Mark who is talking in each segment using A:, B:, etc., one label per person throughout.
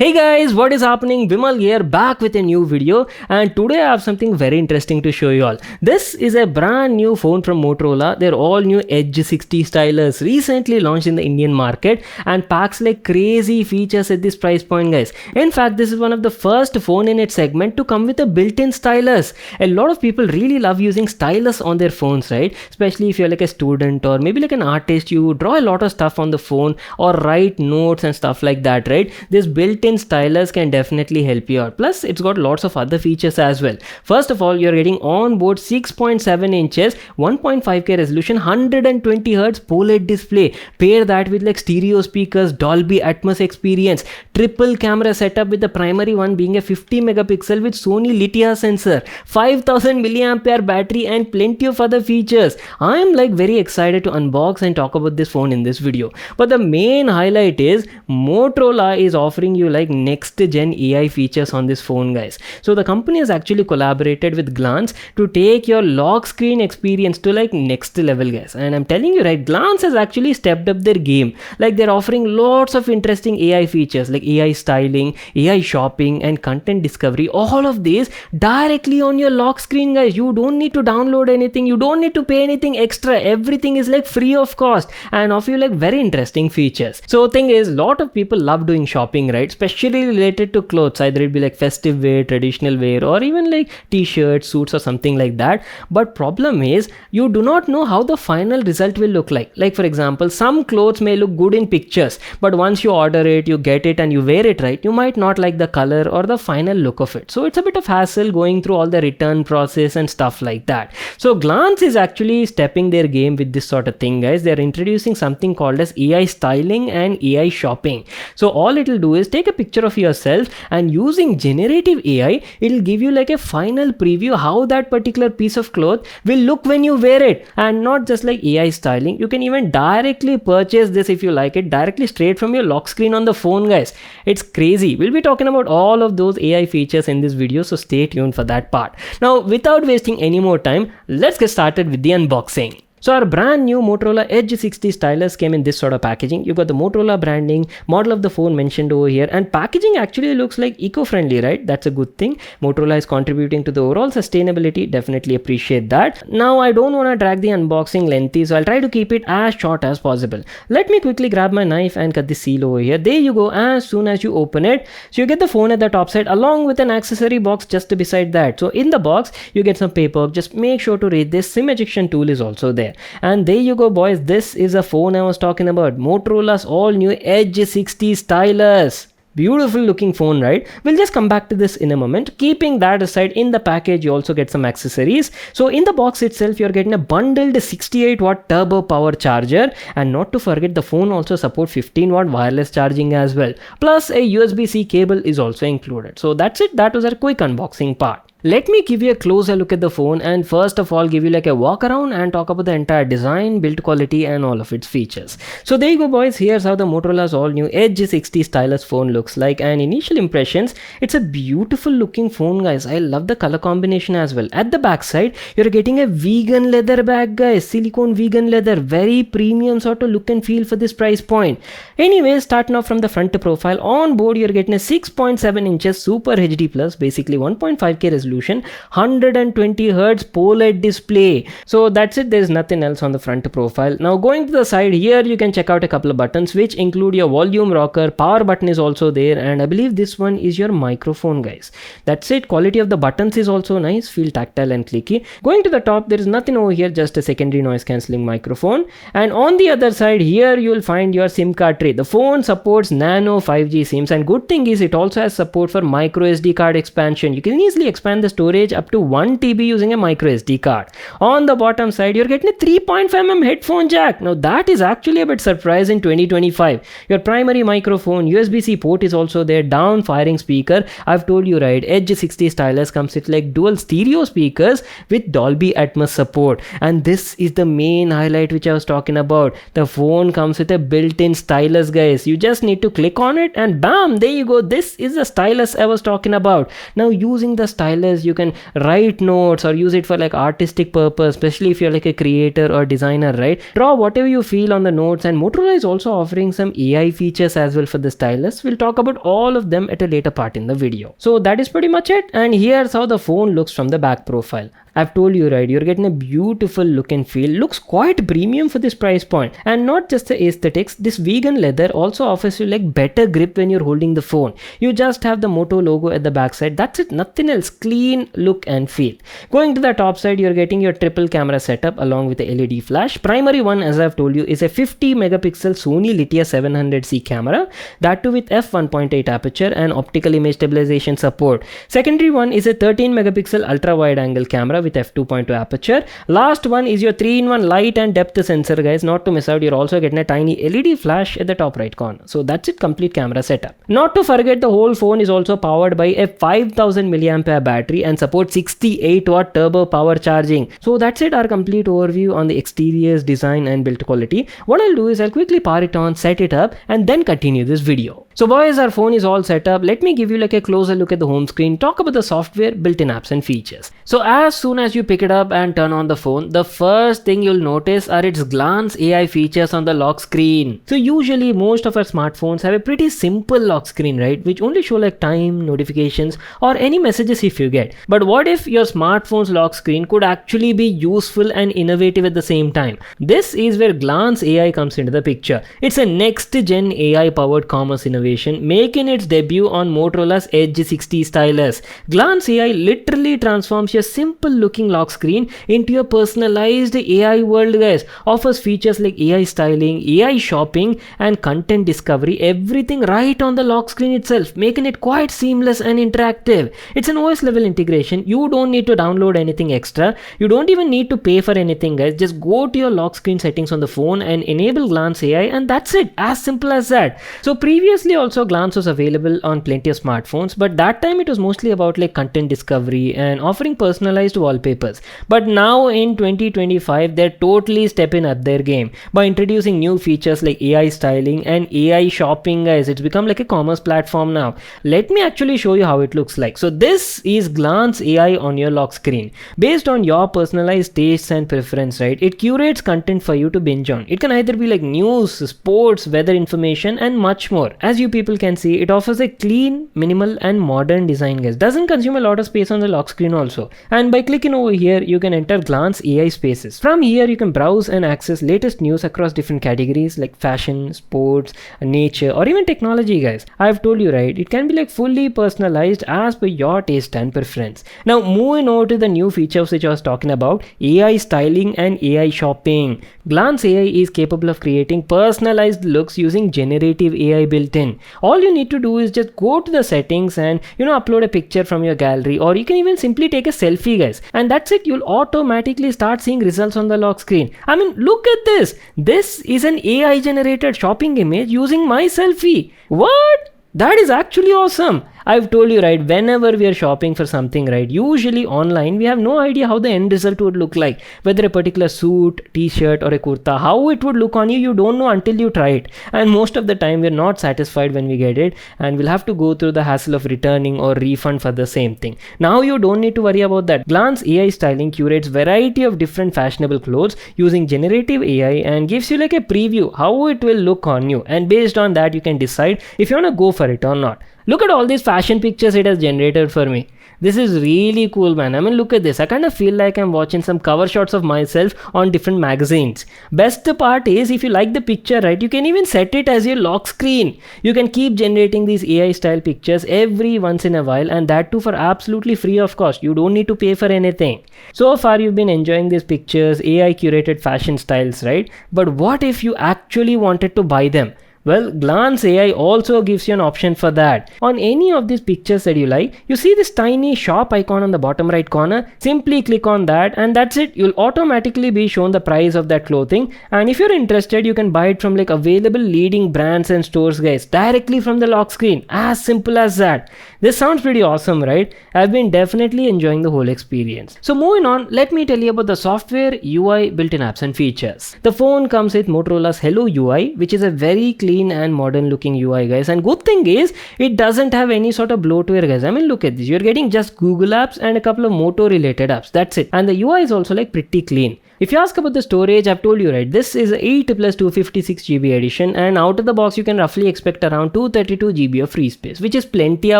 A: Hey guys, what is happening? Vimal here, back with a new video, and today I have something very interesting to show you all. This is a brand new phone from Motorola. They're all new Edge 60 stylus, recently launched in the Indian market and packs like crazy features at this price point, guys. In fact, this is one of the first phone in its segment to come with a built-in stylus. A lot of people really love using stylus on their phones, right? Especially if you're like a student or maybe like an artist, you draw a lot of stuff on the phone or write notes and stuff like that, right? This built-in stylus can definitely help you out. Plus, it's got lots of other features as well. First of all, you're getting on-board 6.7 inches, 1.5K resolution, 120 Hz POLED display. Pair that with like stereo speakers, Dolby Atmos experience, triple camera setup with the primary one being a 50 megapixel with Sony Litia sensor, 5000 milliampere battery, and plenty of other features. I am like very excited to unbox and talk about this phone in this video. But the main highlight is Motorola is offering you like next gen AI features on this phone, guys. So the company has actually collaborated with Glance to take your lock screen experience to like next level, guys. And I'm telling you, right, Glance has actually stepped up their game. Like they're offering lots of interesting AI features like AI styling, AI shopping, and content discovery. All of these directly on your lock screen, guys. You don't need to download anything, you don't need to pay anything extra. Everything is like free of cost and offer you like very interesting features. So thing is, lot of people love doing shopping, right? Especially related to clothes, either it be like festive wear, traditional wear, or even like t-shirts, suits, or something like that. But problem is, you do not know how the final result will look like. Like for example, some clothes may look good in pictures, but once you order it, you get it and you wear it, right, you might not like the color or the final look of it. So it's a bit of hassle going through all the return process and stuff like that. So Glance is actually stepping their game with this sort of thing, guys. They're introducing something called as AI styling and AI shopping. So all it'll do is take a picture of yourself and using generative AI, it'll give you like a final preview how that particular piece of cloth will look when you wear it. And not just like AI styling, you can even directly purchase this if you like it directly straight from your lock screen on the phone, guys. It's crazy. We'll be talking about all of those AI features in this video, so stay tuned for that part. Now, without wasting any more time, let's get started with the unboxing. So our brand new Motorola Edge 60 stylus came in this sort of packaging. You got the Motorola branding, model of the phone mentioned over here, and packaging actually looks like eco-friendly, right? That's a good thing. Motorola is contributing to the overall sustainability. Definitely appreciate that. Now I don't want to drag the unboxing lengthy, so I'll try to keep it as short as possible. Let me quickly grab my knife and cut the seal over here. There you go. As soon as you open it, so you get the phone at the top side along with an accessory box just beside that. So in the box, you get some paper. Just make sure to read this. SIM ejection tool is also there. And there you go, boys. This is a phone I was talking about. Motorola's all new Edge 60 stylus. Beautiful looking phone, right? We'll just come back to this in a moment. Keeping that aside, in the package you also get some accessories. So in the box itself, you're getting a bundled 68 watt turbo power charger, and not to forget, the phone also supports 15 watt wireless charging as well. Plus a USB-C cable is also included. So that's it. That was our quick unboxing part. Let me give you a closer look at the phone and first of all give you like a walk around and talk about the entire design, build quality, and all of its features. So there you go, boys. Here's how the Motorola's all new Edge 60 stylus phone looks like, and initial impressions, it's a beautiful looking phone, guys. I love the color combination as well. At the back side, you're getting a vegan leather bag, guys. Silicone vegan leather, very premium sort of look and feel for this price point. Anyway, starting off from the front profile, on board you're getting a 6.7 inches Super HD Plus, basically 1.5K resolution, 120 Hz POLED display. So that's it. There's nothing else on the front profile. Now going to the side here, you can check out a couple of buttons which include your volume rocker, power button is also there, and I believe this one is your microphone, guys. That's it. Quality of the buttons is also nice, feel tactile and clicky. Going to the top, there is nothing over here, just a secondary noise cancelling microphone. And on the other side here, you will find your SIM card tray. The phone supports nano 5G SIMs, and good thing is it also has support for micro SD card expansion. You can easily expand the storage up to 1 TB using a micro SD card. On the bottom side, you're getting a 3.5mm headphone jack. Now that is actually a bit surprising in 2025. Your primary microphone, USB-C port is also there, down firing speaker. I've told you, right, Edge 60 stylus comes with like dual stereo speakers with Dolby Atmos support, and this is the main highlight which I was talking about. The phone comes with a built-in stylus, guys. You just need to click on it and bam, there you go. This is the stylus I was talking about. Now using the stylus, stylus. You can write notes or use it for like artistic purpose, especially if you're like a creator or designer, right? Draw whatever you feel on the notes. And Motorola is also offering some AI features as well for the stylus. We'll talk about all of them at a later part in the video. So that is pretty much it, and here's how the phone looks from the back profile. I've told you, right, you're getting a beautiful look and feel. Looks quite premium for this price point. And not just the aesthetics, this vegan leather also offers you like better grip when you're holding the phone. You just have the Moto logo at the backside. That's it, nothing else. Clean look and feel. Going to the top side, you're getting your triple camera setup along with the LED flash. Primary one, as I've told you, is a 50 megapixel Sony Litia 700C camera. That too with f1.8 aperture and optical image stabilization support. Secondary one is a 13 megapixel ultra wide angle camera with f2.2 aperture. Last one is your 3-in-1 light and depth sensor, guys. Not to miss out, you're also getting a tiny LED flash at the top right corner. So that's it, complete camera setup. Not to forget, the whole phone is also powered by a 5000 mAh battery and supports 68 watt turbo power charging. So that's it, our complete overview on the exteriors, design and build quality. What I'll do is I'll quickly power it on, set it up, and then continue this video. So boys, our phone is all set up. Let me give you like a closer look at the home screen, talk about the software, built-in apps and features. So as soon as you pick it up and turn on the phone, the first thing you'll notice are its glance AI features on the lock screen. So usually most of our smartphones have a pretty simple lock screen, right, which only show like time, notifications or any messages if you get. But what if your smartphone's lock screen could actually be useful and innovative at the same time? This is where glance AI comes into the picture. It's a next gen AI powered commerce innovation making its debut on Motorola's Edge 60 stylus. Glance AI literally transforms your simple looking lock screen into a personalized AI world, guys. Offers features like AI styling, AI shopping and content discovery, everything right on the lock screen itself, making it quite seamless and interactive. It's an OS level integration. You don't need to download anything extra. You don't even need to pay for anything, guys. Just go to your lock screen settings on the phone and enable Glance AI, and that's it. As simple as that. So previously also Glance was available on plenty of smartphones, but that time it was mostly about like content discovery and offering personalized wallpapers. But now in 2025 they're totally stepping up their game by introducing new features like AI styling and AI shopping, guys. It's become like a commerce platform now. Let me actually show you how it looks like. So this is Glance AI on your lock screen. Based on your personalized tastes and preference, right, it curates content for you to binge on. It can either be like news, sports, weather information and much more. As you people can see, it offers a clean, minimal and modern design, guys. Doesn't consume a lot of space on the lock screen also. And by clicking over here, you can enter Glance AI spaces. From here, you can browse and access latest news across different categories like fashion, sports, nature or even technology, guys. I've told you, right, it can be like fully personalized as per your taste and preference. Now moving over to the new features which I was talking about, AI styling and AI shopping. Glance AI is capable of creating personalized looks using generative AI built in. All you need to do is just go to the settings and upload a picture from your gallery, or you can even simply take a selfie, guys, and that's it. You'll automatically start seeing results on the lock screen. I mean, look at this. This is an AI generated shopping image using my selfie. What? That is actually awesome. I've told you, right, whenever we are shopping for something, right, usually online, we have no idea how the end result would look like. Whether a particular suit, t-shirt or a kurta, how it would look on you, you don't know until you try it. And most of the time, we're not satisfied when we get it, and we'll have to go through the hassle of returning or refund for the same thing. Now you don't need to worry about that. Glance AI styling curates variety of different fashionable clothes using generative AI and gives you like a preview how it will look on you. And based on that, you can decide if you want to go for it or not. Look at all these fashion pictures it has generated for me. This is really cool, man. I mean, look at this. I kind of feel like I'm watching some cover shots of myself on different magazines. Best part is, if you like the picture, right, you can even set it as your lock screen. You can keep generating these AI style pictures every once in a while, and that too for absolutely free of cost. You don't need to pay for anything. So far, you've been enjoying these pictures, AI curated fashion styles, right? But what if you actually wanted to buy them? Well, Glance AI also gives you an option for that. On any of these pictures that you like, you see this tiny shop icon on the bottom right corner. Simply click on that and that's it. You'll automatically be shown the price of that clothing. And if you're interested, you can buy it from like available leading brands and stores, guys, directly from the lock screen. As simple as that. This sounds pretty awesome, right? I've been definitely enjoying the whole experience. So moving on, let me tell you about the software, UI, built-in apps and features. The phone comes with Motorola's Hello UI, which is a very clear clean and modern looking UI, guys. And good thing is it doesn't have any sort of bloatware, guys. I mean, look at this. You're getting just Google apps and a couple of Moto related apps. That's it. And the UI is also like pretty clean. If you ask about the storage, I've told you, right, this is 8 plus 256 GB edition, and out of the box you can roughly expect around 232 GB of free space, which is plenty, I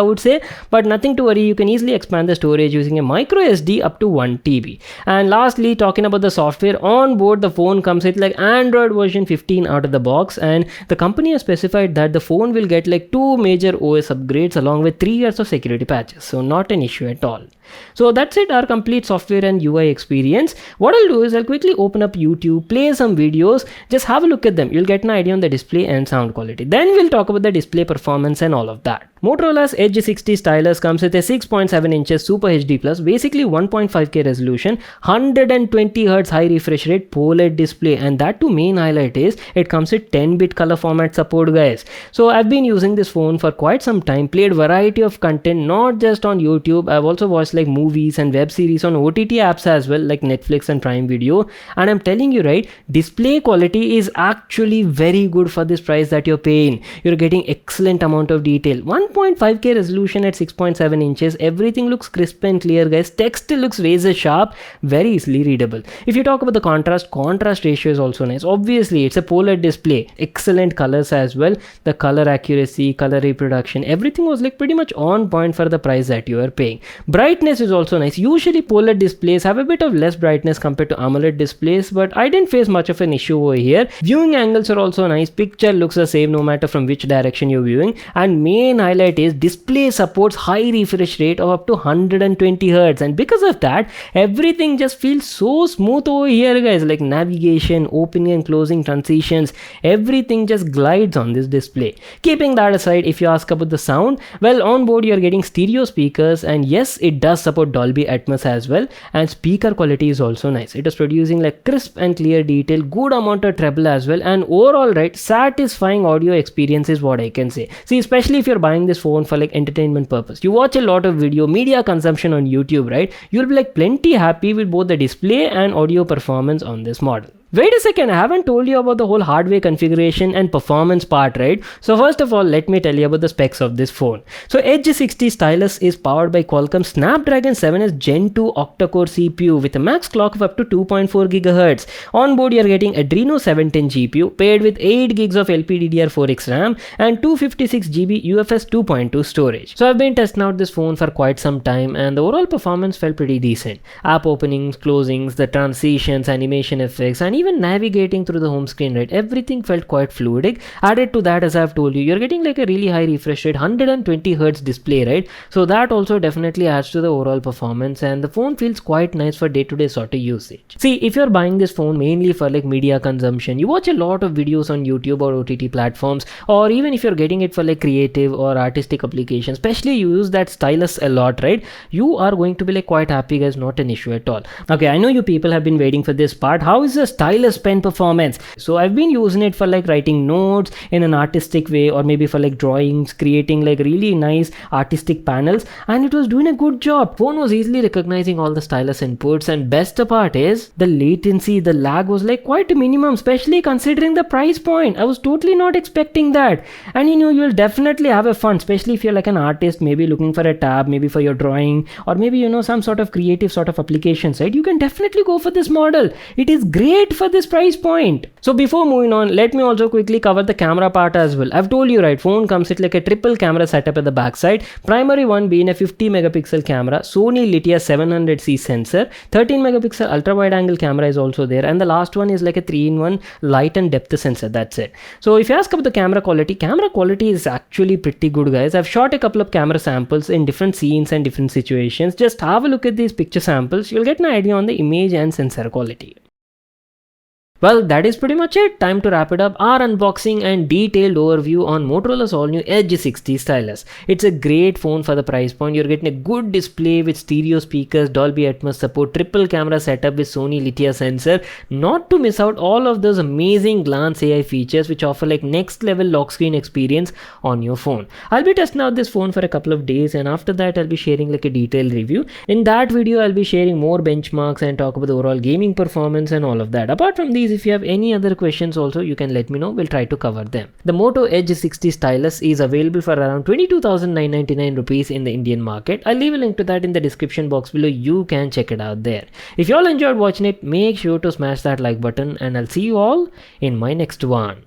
A: would say, but nothing to worry. You can easily expand the storage using a micro SD up to 1 TB. And lastly, talking about the software, on board the phone comes with like Android version 15 out of the box, and the company has specified that the phone will get like 2 major OS upgrades along with 3 years of security patches, so not an issue at all. So that's it, our complete software and UI experience. What I'll do is I'll quickly open up YouTube, play some videos, just have a look at them. You'll get an idea on the display and sound quality. Then we'll talk about the display performance and all of that. Motorola's Edge 60 stylus comes with a 6.7 inches Super HD Plus, basically 1.5K resolution, 120Hz high refresh rate POLED display, and that too main highlight is it comes with 10-bit color format support, guys. So I've been using this phone for quite some time, played variety of content, not just on YouTube. I've also watched like movies and web series on OTT apps as well, like Netflix and Prime Video. And I'm telling you, right, display quality is actually very good for this price that you're paying. You're getting excellent amount of detail. 1.5K resolution at 6.7 inches. Everything looks crisp and clear, guys. Text looks razor sharp, very easily readable. If you talk about the contrast ratio is also nice. Obviously, it's a POLED display. Excellent colors as well. The color accuracy, color reproduction, everything was like pretty much on point for the price that you are paying. Brightness is also nice. Usually POLED displays have a bit of less brightness compared to AMOLED displays, but I didn't face much of an issue over here. Viewing angles are also nice. Picture looks the same no matter from which direction you're viewing. And main highlight is display supports high refresh rate of up to 120 Hz, and because of that everything just feels so smooth over here, guys. Like navigation, opening and closing transitions, everything just glides on this display. Keeping that aside, if you ask about the sound, well, on board you're getting stereo speakers, and yes, it does support Dolby Atmos as well, and speaker quality is also nice. It is producing like crisp and clear detail, good amount of treble as well, and overall, right, satisfying audio experience is what I can say. See, especially if you're buying this phone for like entertainment purpose, you watch a lot of media consumption on YouTube, right, you'll be like plenty happy with both the display and audio performance on this model. Wait a second, I haven't told you about the whole hardware configuration and performance part, right? So first of all, let me tell you about the specs of this phone. So Edge 60 stylus is powered by Qualcomm Snapdragon 7s Gen 2 octa-core CPU with a max clock of up to 2.4 GHz. On board, you're getting Adreno 710 GPU paired with 8 gigs of LPDDR4X RAM and 256 GB UFS 2.2 storage. So I've been testing out this phone for quite some time, and the overall performance felt pretty decent. App openings, closings, the transitions, animation effects, and even navigating through the home screen, right, everything felt quite fluidic. Added to that, as I've told you, you're getting like a really high refresh rate, 120 Hz display, right? So that also definitely adds to the overall performance, and the phone feels quite nice for day-to-day sort of usage. See, if you're buying this phone mainly for like media consumption, you watch a lot of videos on YouTube or OTT platforms, or even if you're getting it for like creative or artistic applications, especially you use that stylus a lot, right, you are going to be like quite happy, guys. Not an issue at all. Okay, I know you people have been waiting for this part. How is the stylus pen performance? So I've been using it for like writing notes in an artistic way, or maybe for like drawings, creating like really nice artistic panels, and it was doing a good job. Phone was easily recognizing all the stylus inputs, and best part is the latency, the lag was like quite a minimum, especially considering the price point. I was totally not expecting that. And you know, you'll definitely have a fun, especially if you're like an artist, maybe looking for a tab, maybe for your drawing, or maybe, you know, some sort of creative sort of applications, right? You can definitely go for this model. It is great for this price point. So before moving on, let me also quickly cover the camera part as well. I've told you, right, phone comes with like a triple camera setup at the backside. Primary one being a 50 megapixel camera, Sony Litia 700C sensor, 13 megapixel ultra wide angle camera is also there, and the last one is like a 3-in-1 light and depth sensor. That's it. So if you ask about the camera quality is actually pretty good, guys. I've shot a couple of camera samples in different scenes and different situations. Just have a look at these picture samples. You'll get an idea on the image and sensor quality. Well, that is pretty much it. Time to wrap it up. Our unboxing and detailed overview on Motorola's all-new Edge 60 stylus. It's a great phone for the price point. You're getting a good display with stereo speakers, Dolby Atmos support, triple camera setup with Sony Litia sensor. Not to miss out all of those amazing glance AI features which offer like next level lock screen experience on your phone. I'll be testing out this phone for a couple of days, and after that I'll be sharing like a detailed review. In that video, I'll be sharing more benchmarks and talk about the overall gaming performance and all of that. Apart from these guys, if you have any other questions also, you can let me know. We'll try to cover them. The Moto Edge 60 stylus is available for around 22,999 rupees in the Indian market. I'll leave a link to that in the description box below. You can check it out there. If you all enjoyed watching it, make sure to smash that like button, and I'll see you all in my next one.